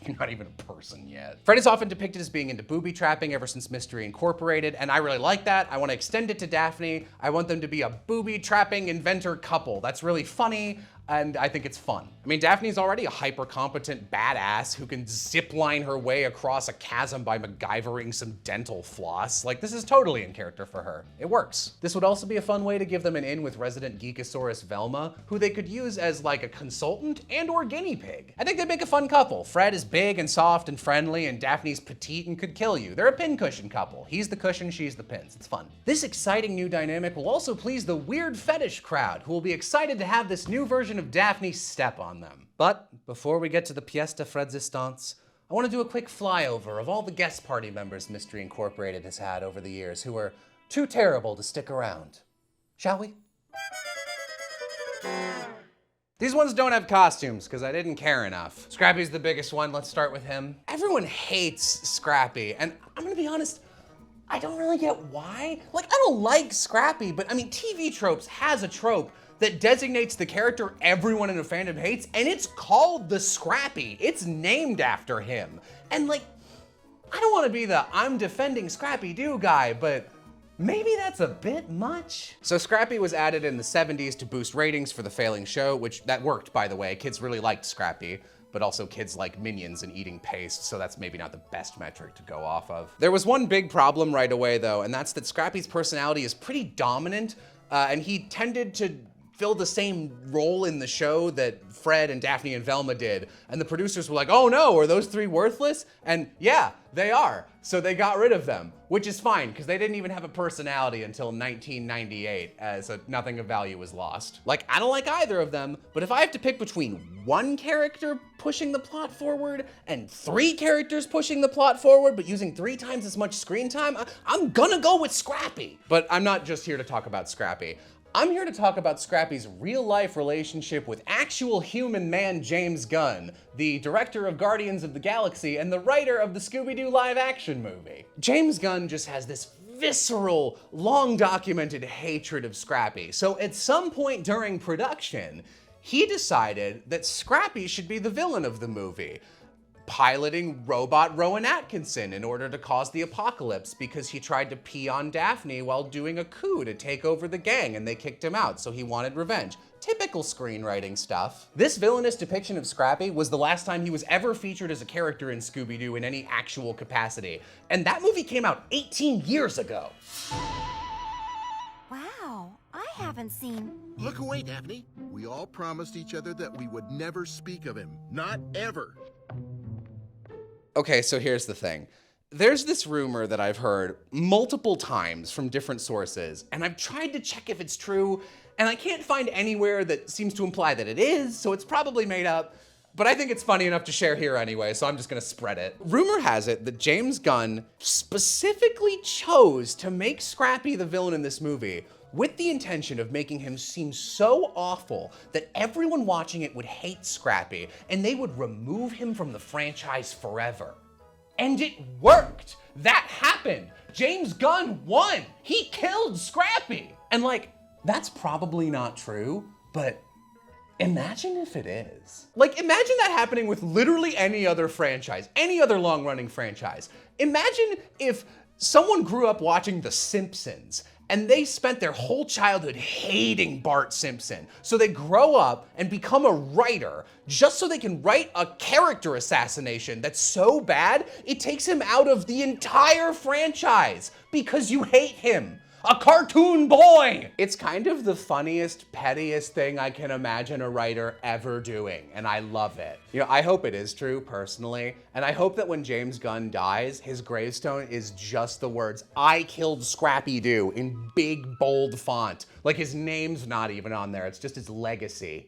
You're not even a person yet. Fred is often depicted as being into booby trapping ever since Mystery Incorporated, and I really like that. I want to extend it to Daphne. I want them to be a booby trapping inventor couple. That's really funny, and I think it's fun. I mean, Daphne's already a hyper-competent badass who can zipline her way across a chasm by MacGyvering some dental floss. Like, this is totally in character for her. It works. This would also be a fun way to give them an in with resident Geekosaurus Velma, who they could use as like a consultant and or guinea pig. I think they'd make a fun couple. Fred is big and soft and friendly, and Daphne's petite and could kill you. They're a pincushion couple. He's the cushion, she's the pins. It's fun. This exciting new dynamic will also please the weird fetish crowd, who will be excited to have this new version of Daphne step on them. But before we get to the pièce de Fredsistance, I want to do a quick flyover of all the guest party members Mystery Incorporated has had over the years who were too terrible to stick around. Shall we? These ones don't have costumes because I didn't care enough. Scrappy's the biggest one. Let's start with him. Everyone hates Scrappy, and I'm gonna be honest, I don't really get why. Like, I don't like Scrappy, but I mean, TV Tropes has a trope that designates the character everyone in a fandom hates, and it's called the Scrappy. It's named after him. And like, I don't want to be the I'm defending Scrappy-Doo guy, but maybe that's a bit much. So Scrappy was added in the 70s to boost ratings for the failing show, which that worked, by the way. Kids really liked Scrappy, but also kids like Minions and eating paste, so that's maybe not the best metric to go off of. There was one big problem right away though, and that's that Scrappy's personality is pretty dominant, and he tended to fill the same role in the show that Fred and Daphne and Velma did. And the producers were like, oh no, are those three worthless? And yeah, they are. So they got rid of them, which is fine, because they didn't even have a personality until 1998, so nothing of value was lost. Like, I don't like either of them, but if I have to pick between one character pushing the plot forward and 3 characters pushing the plot forward, but using 3 times as much screen time, I'm gonna go with Scrappy. But I'm not just here to talk about Scrappy. I'm here to talk about Scrappy's real-life relationship with actual human man James Gunn, the director of Guardians of the Galaxy and the writer of the Scooby-Doo live-action movie. James Gunn just has this visceral, long-documented hatred of Scrappy. So at some point during production, he decided that Scrappy should be the villain of the movie, piloting robot Rowan Atkinson in order to cause the apocalypse because he tried to pee on Daphne while doing a coup to take over the gang and they kicked him out, so he wanted revenge. Typical screenwriting stuff. This villainous depiction of Scrappy was the last time he was ever featured as a character in Scooby-Doo in any actual capacity. And that movie came out 18 years ago. Wow, I haven't seen... Look away, Daphne. We all promised each other that we would never speak of him. Not ever. Okay, so here's the thing. There's this rumor that I've heard multiple times from different sources, and I've tried to check if it's true, and I can't find anywhere that seems to imply that it is, so it's probably made up, but I think it's funny enough to share here anyway, so I'm just gonna spread it. Rumor has it that James Gunn specifically chose to make Scrappy the villain in this movie with the intention of making him seem so awful that everyone watching it would hate Scrappy and they would remove him from the franchise forever. And it worked! That happened! James Gunn won! He killed Scrappy! And like, that's probably not true, but imagine if it is. Like, imagine that happening with literally any other franchise, any other long-running franchise. Imagine if someone grew up watching The Simpsons and they spent their whole childhood hating Bart Simpson. So they grow up and become a writer just so they can write a character assassination that's so bad, it takes him out of the entire franchise because you hate him. A cartoon boy! It's kind of the funniest, pettiest thing I can imagine a writer ever doing, and I love it. You know, I hope it is true, personally, and I hope that when James Gunn dies, his gravestone is just the words, "I killed Scrappy-Doo," in big, bold font. Like, his name's not even on there, it's just his legacy.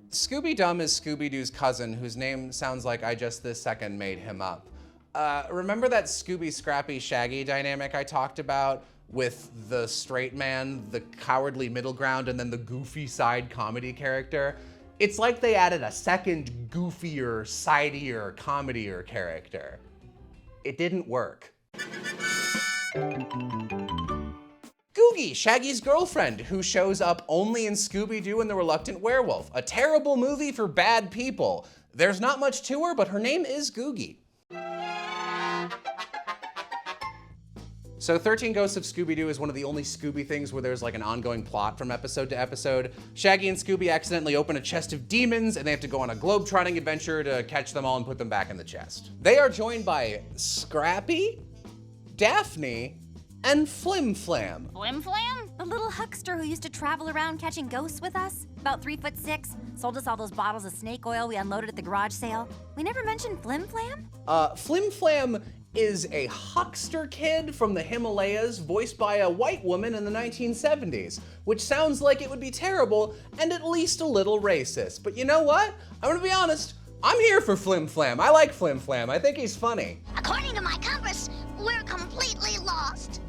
Scooby-Dum is Scooby-Doo's cousin, whose name sounds like I just this second made him up. Remember that Scooby-Scrappy-Shaggy dynamic I talked about with the straight man, the cowardly middle ground, and then the goofy side comedy character? It's like they added a second goofier, sidier, comedier character. It didn't work. Googie, Shaggy's girlfriend, who shows up only in Scooby-Doo and the Reluctant Werewolf, a terrible movie for bad people. There's not much to her, but her name is Googie. So 13 Ghosts of Scooby-Doo is one of the only Scooby things where there's like an ongoing plot from episode to episode. Shaggy and Scooby accidentally open a chest of demons and they have to go on a globe-trotting adventure to catch them all and put them back in the chest. They are joined by Scrappy, Daphne, and Flim Flam. Flim Flam? The little huckster who used to travel around catching ghosts with us. About 3'6", sold us all those bottles of snake oil we unloaded at the garage sale. We never mentioned Flim Flam? Flim Flam is a huckster kid from the Himalayas voiced by a white woman in the 1970s, which sounds like it would be terrible and at least a little racist. But you know what? I'm gonna be honest, I'm here for Flim Flam. I like Flim Flam. I think he's funny. According to my compass, we're completely lost.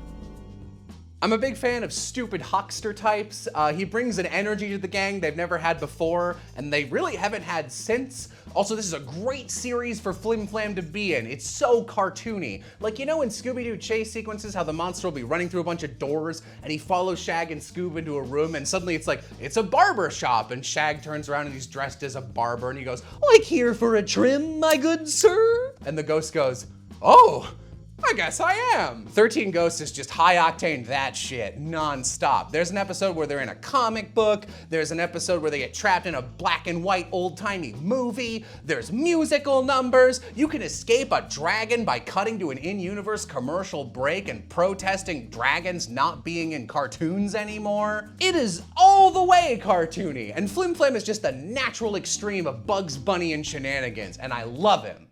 I'm a big fan of stupid huckster types. He brings an energy to the gang they've never had before, and they really haven't had since. Also, this is a great series for Flim Flam to be in. It's so cartoony. Like, you know in Scooby-Doo chase sequences how the monster will be running through a bunch of doors and he follows Shag and Scoob into a room and suddenly it's like, it's a barber shop, and Shag turns around and he's dressed as a barber and he goes, "Like here for a trim, my good sir?" And the ghost goes, "Oh, I guess I am." 13 Ghosts is just high octane that shit, non-stop. There's an episode where they're in a comic book, there's an episode where they get trapped in a black and white old-timey movie, there's musical numbers, you can escape a dragon by cutting to an in-universe commercial break and protesting dragons not being in cartoons anymore. It is all the way cartoony, and Flim Flam is just the natural extreme of Bugs Bunny and shenanigans, and I love him.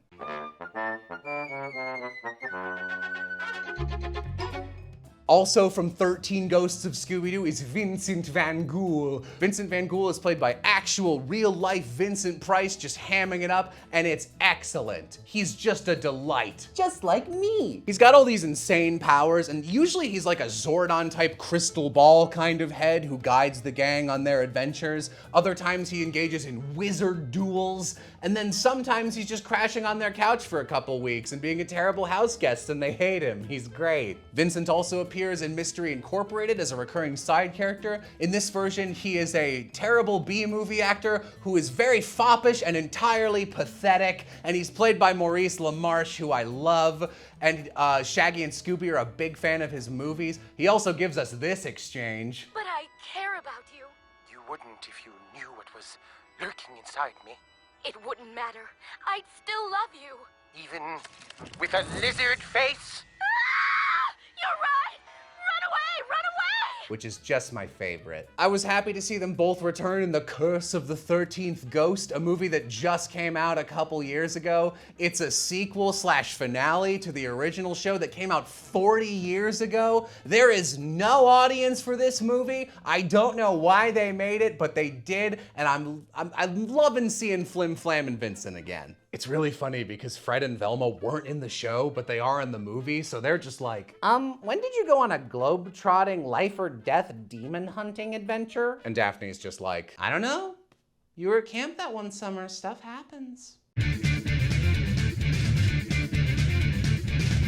Also from 13 Ghosts of Scooby-Doo is Vincent Van Ghoul. Vincent Van Ghoul is played by actual real-life Vincent Price, just hamming it up, and it's excellent. He's just a delight. Just like me. He's got all these insane powers, and usually he's like a Zordon-type crystal ball kind of head who guides the gang on their adventures. Other times he engages in wizard duels, and then sometimes he's just crashing on their couch for a couple weeks and being a terrible house guest and they hate him. He's great. Vincent also appears in Mystery Incorporated as a recurring side character. In this version, he is a terrible B-movie actor who is very foppish and entirely pathetic, and he's played by Maurice LaMarche, who I love. And Shaggy and Scooby are a big fan of his movies. He also gives us this exchange. But I care about you. You wouldn't if you knew what was lurking inside me. It wouldn't matter. I'd still love you. Even with a lizard face? Ah! You're right! Run away! Run away! Which is just my favorite. I was happy to see them both return in The Curse of the 13th Ghost, a movie that just came out a couple years ago. It's a sequel slash finale to the original show that came out 40 years ago. There is no audience for this movie. I don't know why they made it, but they did, and I'm loving seeing Flim Flam and Vincent again. It's really funny because Fred and Velma weren't in the show, but they are in the movie, so they're just like, when did you go on a globe-trotting, life or death demon hunting adventure? And Daphne's just like, I don't know. You were at camp that one summer, stuff happens.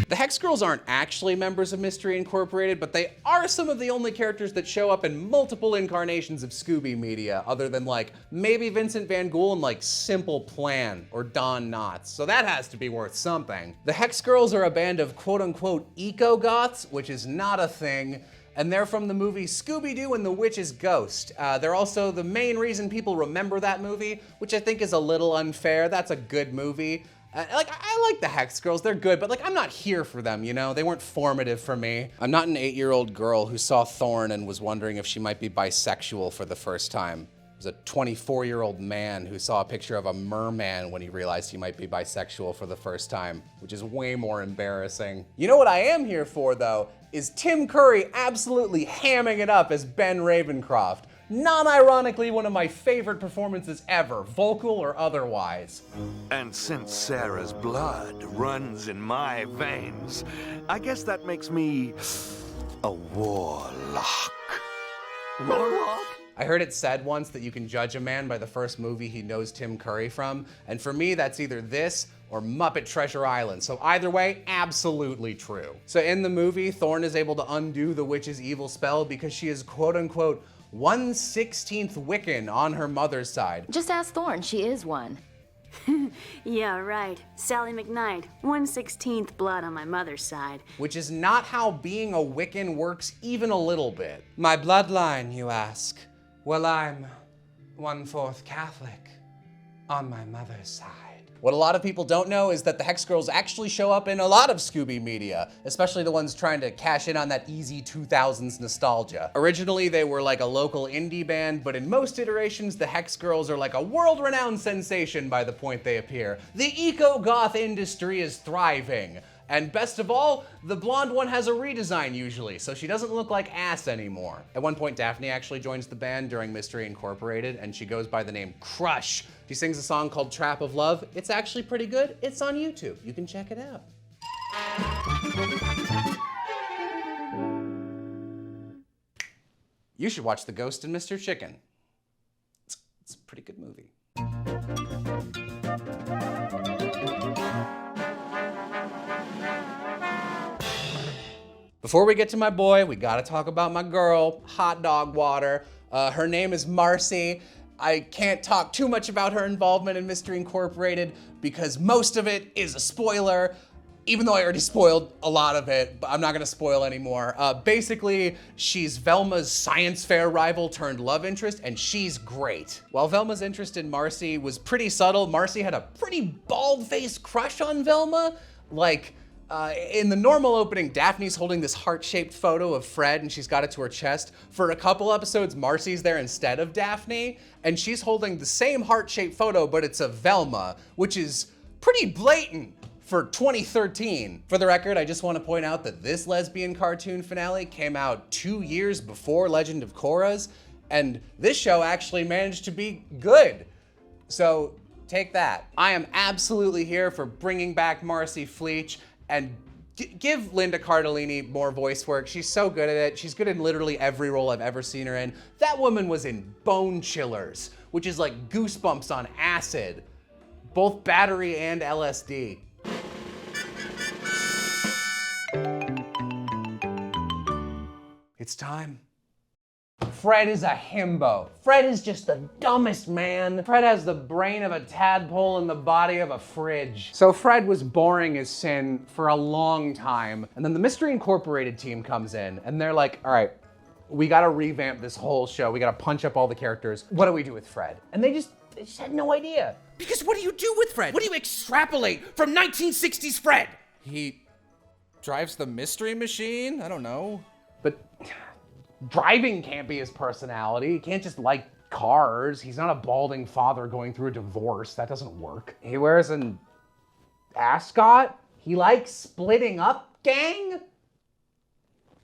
The Hex Girls aren't actually members of Mystery Incorporated, but they are some of the only characters that show up in multiple incarnations of Scooby media, other than like maybe Vincent Van Ghoul and like Simple Plan or Don Knotts, so that has to be worth something. The Hex Girls are a band of quote-unquote eco-goths, which is not a thing, and they're from the movie Scooby-Doo and the Witch's Ghost. They're also the main reason people remember that movie, which I think is a little unfair. That's a good movie. I like the Hex Girls, they're good, but like I'm not here for them, you know? They weren't formative for me. I'm not an 8-year-old girl who saw Thorn and was wondering if she might be bisexual for the first time. I was a 24-year-old man who saw a picture of a merman when he realized he might be bisexual for the first time, which is way more embarrassing. You know what I am here for, though, is Tim Curry absolutely hamming it up as Ben Ravencroft. Non-ironically, one of my favorite performances ever, vocal or otherwise. And since Sarah's blood runs in my veins, I guess that makes me a warlock. Warlock? I heard it said once that you can judge a man by the first movie he knows Tim Curry from, and for me that's either this or Muppet Treasure Island, so either way, absolutely true. So in the movie, Thorn is able to undo the witch's evil spell because she is quote-unquote 1/16th Wiccan on her mother's side. Just ask Thorn, she is one. Yeah, right. Sally McKnight, 1/16th blood on my mother's side. Which is not how being a Wiccan works even a little bit. My bloodline, you ask? Well, I'm 1/4 Catholic on my mother's side. What a lot of people don't know is that the Hex Girls actually show up in a lot of Scooby media, especially the ones trying to cash in on that easy 2000s nostalgia. Originally, they were like a local indie band, but in most iterations, the Hex Girls are like a world-renowned sensation by the point they appear. The eco-goth industry is thriving. And best of all, the blonde one has a redesign usually, so she doesn't look like ass anymore. At one point, Daphne actually joins the band during Mystery Incorporated, and she goes by the name Crush. She sings a song called Trap of Love. It's actually pretty good. It's on YouTube. You can check it out. You should watch The Ghost and Mr. Chicken. It's a pretty good movie. Before we get to my boy, we gotta talk about my girl, Hot Dog Water. Her name is Marcy. I can't talk too much about her involvement in Mystery Incorporated because most of it is a spoiler, even though I already spoiled a lot of it, but I'm not gonna spoil anymore. Basically, she's Velma's science fair rival turned love interest, and she's great. While Velma's interest in Marcy was pretty subtle, Marcy had a pretty bald-faced crush on Velma. In the normal opening, Daphne's holding this heart-shaped photo of Fred and she's got it to her chest. For a couple episodes, Marcy's there instead of Daphne, and she's holding the same heart-shaped photo, but it's of Velma, which is pretty blatant for 2013. For the record, I just want to point out that this lesbian cartoon finale came out 2 years before Legend of Korra's, and this show actually managed to be good. So take that. I am absolutely here for bringing back Marcy Fleech and give Linda Cardellini more voice work. She's so good at it. She's good in literally every role I've ever seen her in. That woman was in Bone Chillers, which is like Goosebumps on acid, both battery and LSD. It's time. Fred is a himbo. Fred is just the dumbest man. Fred has the brain of a tadpole and the body of a fridge. So Fred was boring as sin for a long time. And then the Mystery Incorporated team comes in and they're like, all right, we gotta revamp this whole show. We gotta punch up all the characters. What do we do with Fred? And they just had no idea. Because what do you do with Fred? What do you extrapolate from 1960s Fred? He drives the mystery machine? I don't know. But driving can't be his personality. He can't just like cars. He's not a balding father going through a divorce. That doesn't work. He wears an ascot. He likes splitting up, gang.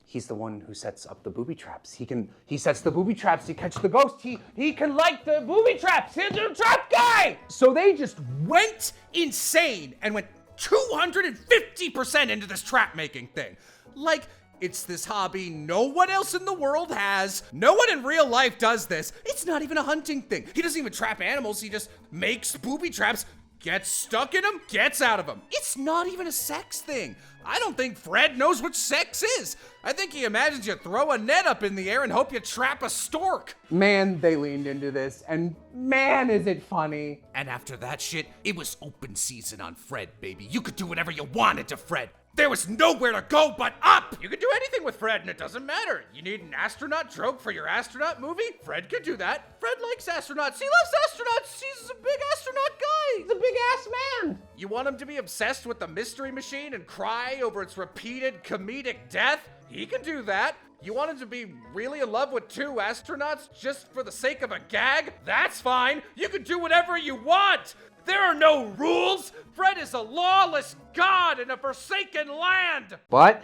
He's the one who sets up the booby traps. He sets the booby traps to catch the ghost. He can light the booby traps. He's a trap guy. So they just went insane and went 250% into this trap making thing. Like, it's this hobby no one else in the world has. No one in real life does this. It's not even a hunting thing. He doesn't even trap animals. He just makes booby traps, gets stuck in them, gets out of them. It's not even a sex thing. I don't think Fred knows what sex is. I think he imagines you throw a net up in the air and hope you trap a stork. Man, they leaned into this, and man, is it funny. And after that shit, it was open season on Fred, baby. You could do whatever you wanted to Fred. There was nowhere to go but up! You can do anything with Fred, and it doesn't matter. You need an astronaut joke for your astronaut movie? Fred could do that. Fred likes astronauts. He loves astronauts. He's a big astronaut guy. He's a big-ass man. You want him to be obsessed with the mystery machine and cry over its repeated comedic death? He can do that. You want him to be really in love with two astronauts just for the sake of a gag? That's fine. You can do whatever you want. There are no rules. Fred is a lawless god in a forsaken land. But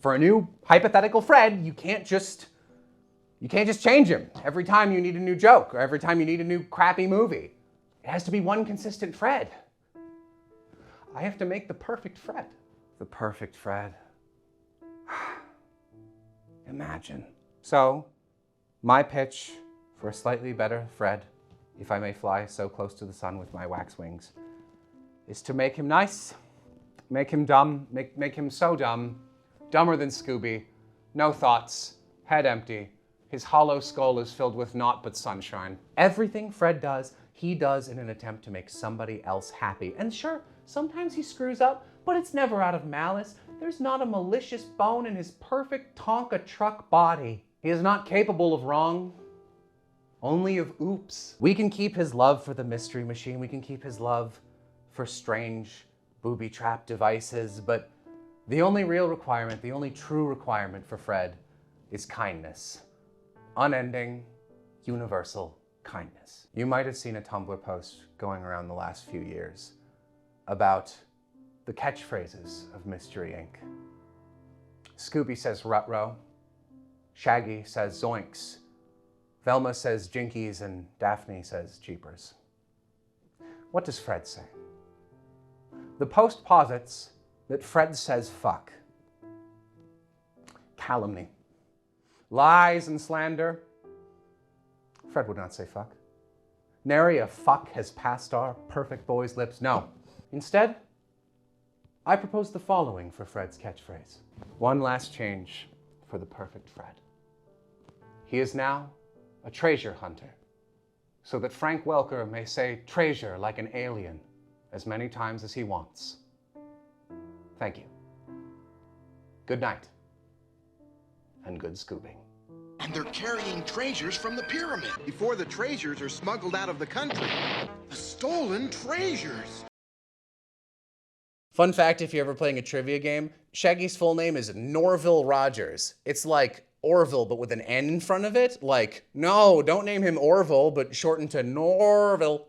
for a new hypothetical Fred, you can't just change him every time you need a new joke or every time you need a new crappy movie. It has to be one consistent Fred. I have to make the perfect Fred. The perfect Fred. Imagine. So, my pitch for a slightly better Fred, if I may fly so close to the sun with my wax wings, is to make him nice, make him dumb, make him so dumb, dumber than Scooby, no thoughts, head empty, his hollow skull is filled with naught but sunshine. Everything Fred does, he does in an attempt to make somebody else happy. And sure, sometimes he screws up, but it's never out of malice. There's not a malicious bone in his perfect Tonka truck body. He is not capable of wrong, only of oops. We can keep his love for the mystery machine. We can keep his love for strange booby-trap devices, but the only real requirement, the only true requirement for Fred is kindness. Unending, universal kindness. You might have seen a Tumblr post going around the last few years about the catchphrases of Mystery Inc. Scooby says ruh-roh, Shaggy says zoinks, Velma says jinkies, and Daphne says jeepers. What does Fred say? The post posits that Fred says fuck. Calumny. Lies and slander. Fred would not say fuck. Nary a fuck has passed our perfect boy's lips. No. Instead, I propose the following for Fred's catchphrase. One last change for the perfect Fred. He is now a treasure hunter, so that Frank Welker may say treasure like an alien as many times as he wants. Thank you. Good night, and good scooping. And they're carrying treasures from the pyramid. Before the treasures are smuggled out of the country. The stolen treasures. Fun fact, if you're ever playing a trivia game, Shaggy's full name is Norville Rogers. It's like Orville, but with an N in front of it. Like, no, don't name him Orville, but shorten to Norville.